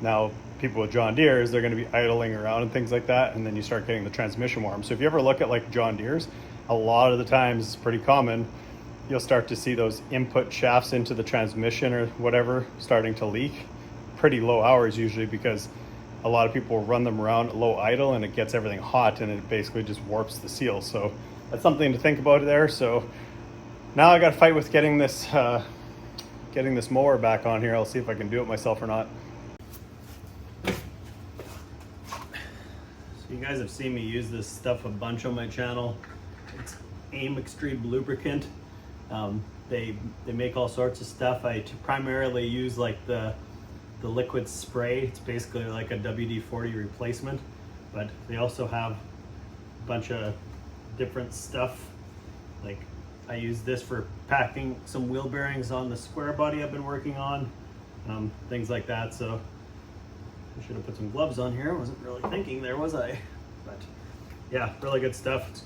now people with John Deeres, they're going to be idling around and things like that, and then you start getting the transmission warm. So if you ever look at John Deeres, a lot of the times it's pretty common, you'll start to see those input shafts into the transmission or whatever starting to leak. Pretty low hours usually, because a lot of people run them around at low idle and it gets everything hot and it basically just warps the seal. So that's something to think about there. So now I got to fight with getting this mower back on here. I'll see if I can do it myself or not. You guys have seen me use this stuff a bunch on my channel. It's AIM Extreme Lubricant. They make all sorts of stuff. I primarily use the liquid spray. It's basically like a WD-40 replacement, but they also have a bunch of different stuff. I use this for packing some wheel bearings on the square body I've been working on, things like that. So I should have put some gloves on here. I wasn't really thinking there, was I? But yeah, really good stuff. It's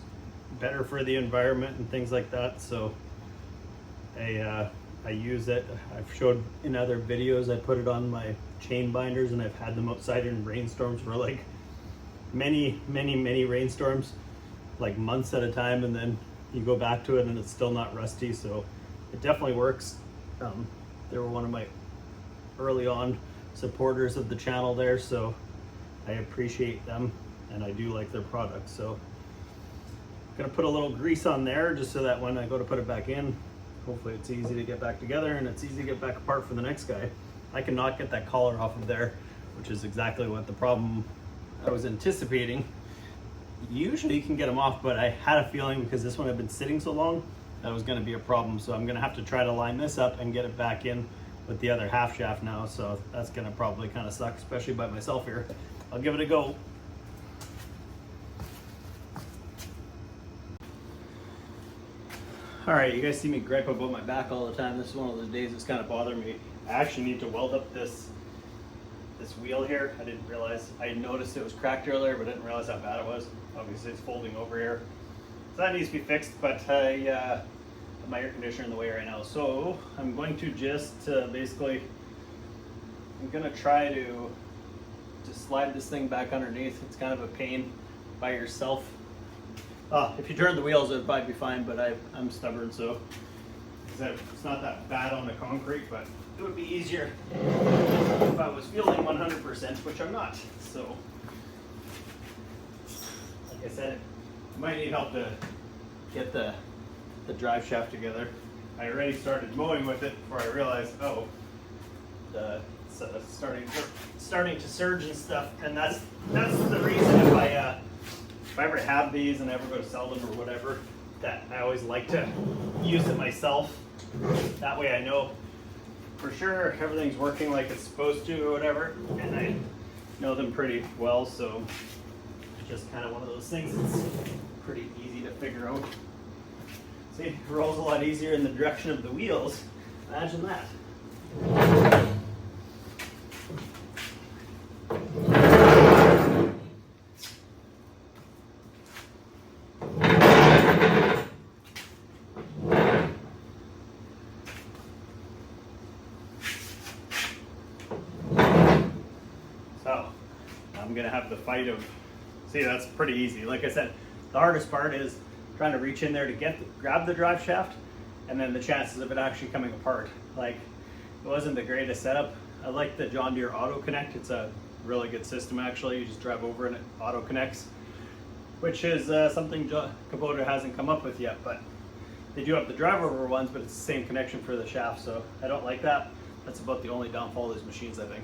better for the environment and things like that. So I use it. I've showed in other videos, I put it on my chain binders, and I've had them outside in rainstorms for many rainstorms, months at a time, and then you go back to it and it's still not rusty. So it definitely works. They were one of my early on supporters of the channel there, so I appreciate them and I do like their products. So I'm gonna put a little grease on there just so that when I go to put it back in, hopefully it's easy to get back together and it's easy to get back apart for the next guy. I cannot get that collar off of there, which is exactly what the problem I was anticipating. Usually you can get them off, but I had a feeling because this one had been sitting so long that was going to be a problem. So I'm going to have to try to line this up and get it back in with the other half shaft now. So that's going to probably kind of suck, especially by myself here. I'll give it a go. All right, you guys see me gripe about my back all the time. This is one of those days that's kind of bothering me. I actually need to weld up this wheel here. I didn't realize, I noticed it was cracked earlier, but I didn't realize how bad it was. Obviously it's folding over here. So that needs to be fixed, but I have my air conditioner in the way right now. So I'm going to just basically, I'm gonna try to to slide this thing back underneath. It's kind of a pain by yourself. If you turn the wheels, it'd probably be fine, but I'm stubborn, so it's not that bad on the concrete, but it would be easier if I was feeling 100%, which I'm not. So, like I said, I might need help to get the drive shaft together. I already started mowing with it before I realized, oh, it's starting to surge and stuff, and that's the reason if I ever have these and I ever go to sell them or whatever, that I always like to use it myself. That way I know for sure everything's working like it's supposed to or whatever, and I know them pretty well, so it's just kind of one of those things that's pretty easy to figure out. See, it rolls a lot easier in the direction of the wheels. Imagine that. So, I'm gonna have the fight of, see, that's pretty easy. Like I said, the hardest part is trying to reach in there to grab the drive shaft, and then the chances of it actually coming apart. Like, it wasn't the greatest setup. I like the John Deere Auto Connect. It's a really good system actually. You just drive over and it auto connects, which is something Kubota hasn't come up with yet, but they do have the drive over ones, but it's the same connection for the shaft, so I don't like that. That's about the only downfall of these machines, I think.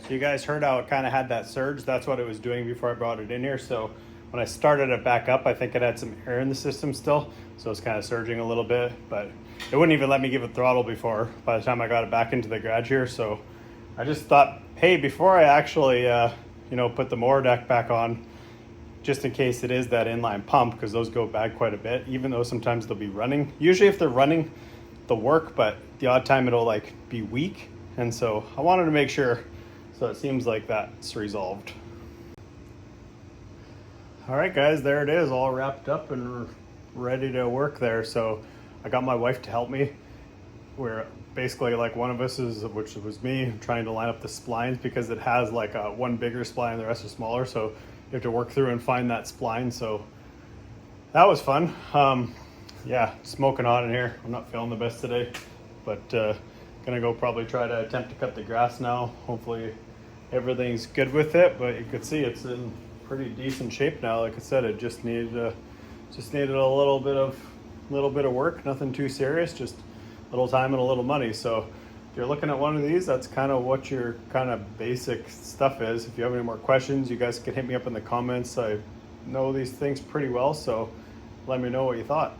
So you guys heard how it kind of had that surge. That's what it was doing before I brought it in here. So when I started it back up, I think it had some air in the system still. So it's kind of surging a little bit, but it wouldn't even let me give it throttle before by the time I got it back into the garage here. So I just thought, hey, before I actually, put the mower deck back on, just in case it is that inline pump, because those go bad quite a bit, even though sometimes they'll be running. Usually if they're running, they'll work, but the odd time it'll like be weak. And so I wanted to make sure. So it seems like that's resolved. All right, guys, there it is, all wrapped up and ready to work there. So I got my wife to help me. We're basically like one of us is, which was me, trying to line up the splines because it has like one bigger spline and the rest are smaller. So you have to work through and find that spline. So that was fun. Yeah, smoking hot in here. I'm not feeling the best today, but gonna go probably try to attempt to cut the grass now. Hopefully everything's good with it, but you could see it's in pretty decent shape now. Like I said, it just needed a little bit of work, nothing too serious, just a little time and a little money. So if you're looking at one of these, that's kind of what your kind of basic stuff is. If you have any more questions, you guys can hit me up in the comments. I know these things pretty well, so let me know what you thought.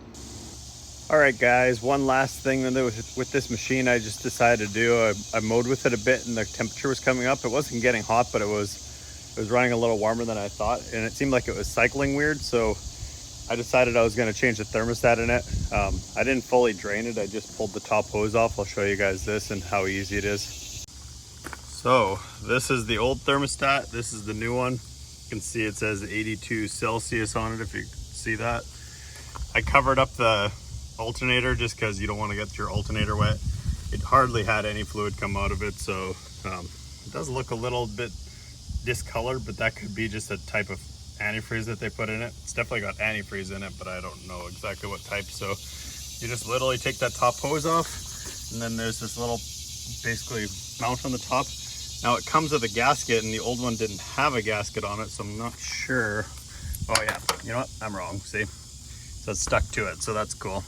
All right, guys, one last thing with this machine I just decided to do. I mowed with it a bit and the temperature was coming up. It wasn't getting hot, but it was running a little warmer than I thought, and it seemed like it was cycling weird. So I decided I was going to change the thermostat in it. I didn't fully drain it. I just pulled the top hose off. I'll show you guys this and how easy it is. So this is the old thermostat. This is the new one. You can see it says 82 Celsius on it, if you see that. I covered up the alternator just because you don't want to get your alternator wet. It hardly had any fluid come out of it, so it does look a little bit discolored, but that could be just a type of antifreeze that they put in it. It's definitely got antifreeze in it, but I don't know exactly what type. So you just literally take that top hose off, and then there's this little basically mount on the top. Now it comes with a gasket, and the old one didn't have a gasket on it, so I'm not sure. Oh yeah, you know what, I'm wrong, see? So it's stuck to it, so that's cool.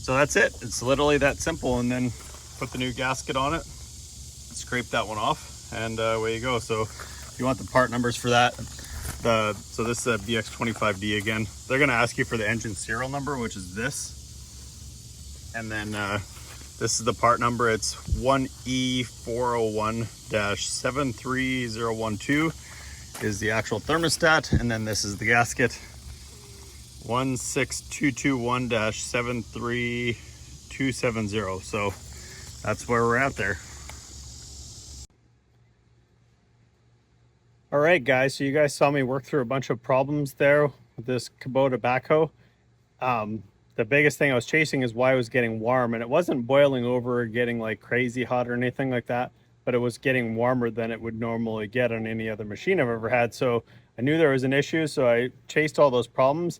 So that's it. It's literally that simple. And then put the new gasket on it, scrape that one off, and away you go. So if you want the part numbers for that, so this is a BX25D again. They're gonna ask you for the engine serial number, which is this, and then this is the part number. It's 1E401-73012 is the actual thermostat, and then this is the gasket. 16221-73270. So that's where we're at there. All right, guys, so you guys saw me work through a bunch of problems there with this Kubota backhoe. The biggest thing I was chasing is why it was getting warm, and it wasn't boiling over or getting like crazy hot or anything like that, but it was getting warmer than it would normally get on any other machine I've ever had. So I knew there was an issue, so I chased all those problems.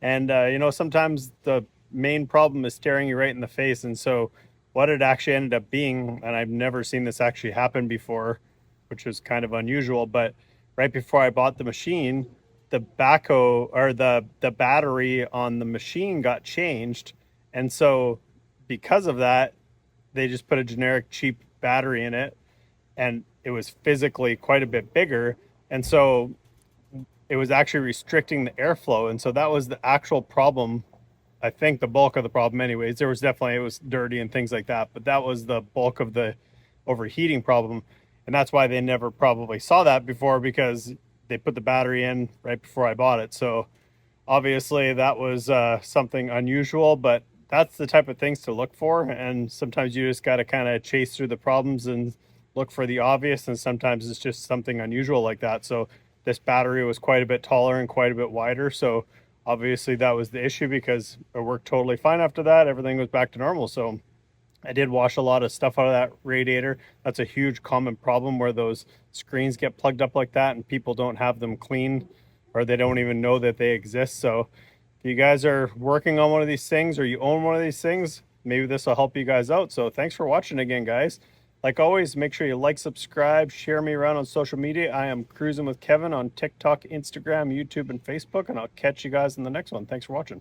And you know, sometimes the main problem is staring you right in the face. And so what it actually ended up being, and I've never seen this actually happen before, which was kind of unusual, but right before I bought the machine, the backhoe or the battery on the machine got changed. And so because of that, they just put a generic cheap battery in it, and it was physically quite a bit bigger. And so it was actually restricting the airflow. And so that was the actual problem. I think the bulk of the problem anyways. There was definitely, it was dirty and things like that, but that was the bulk of the overheating problem. And that's why they never probably saw that before, because they put the battery in right before I bought it. So obviously that was something unusual, but that's the type of things to look for. And sometimes you just got to kind of chase through the problems and look for the obvious. And sometimes it's just something unusual like that. So this battery was quite a bit taller and quite a bit wider. So obviously that was the issue, because it worked totally fine after that. Everything was back to normal. So I did wash a lot of stuff out of that radiator. That's a huge common problem, where those screens get plugged up like that and people don't have them cleaned, or they don't even know that they exist. So if you guys are working on one of these things, or you own one of these things, maybe this will help you guys out. So thanks for watching again, guys. Like always, make sure you like, subscribe, share me around on social media. I am Cruising with Kevin on TikTok, Instagram, YouTube, and Facebook, and I'll catch you guys in the next one. Thanks for watching.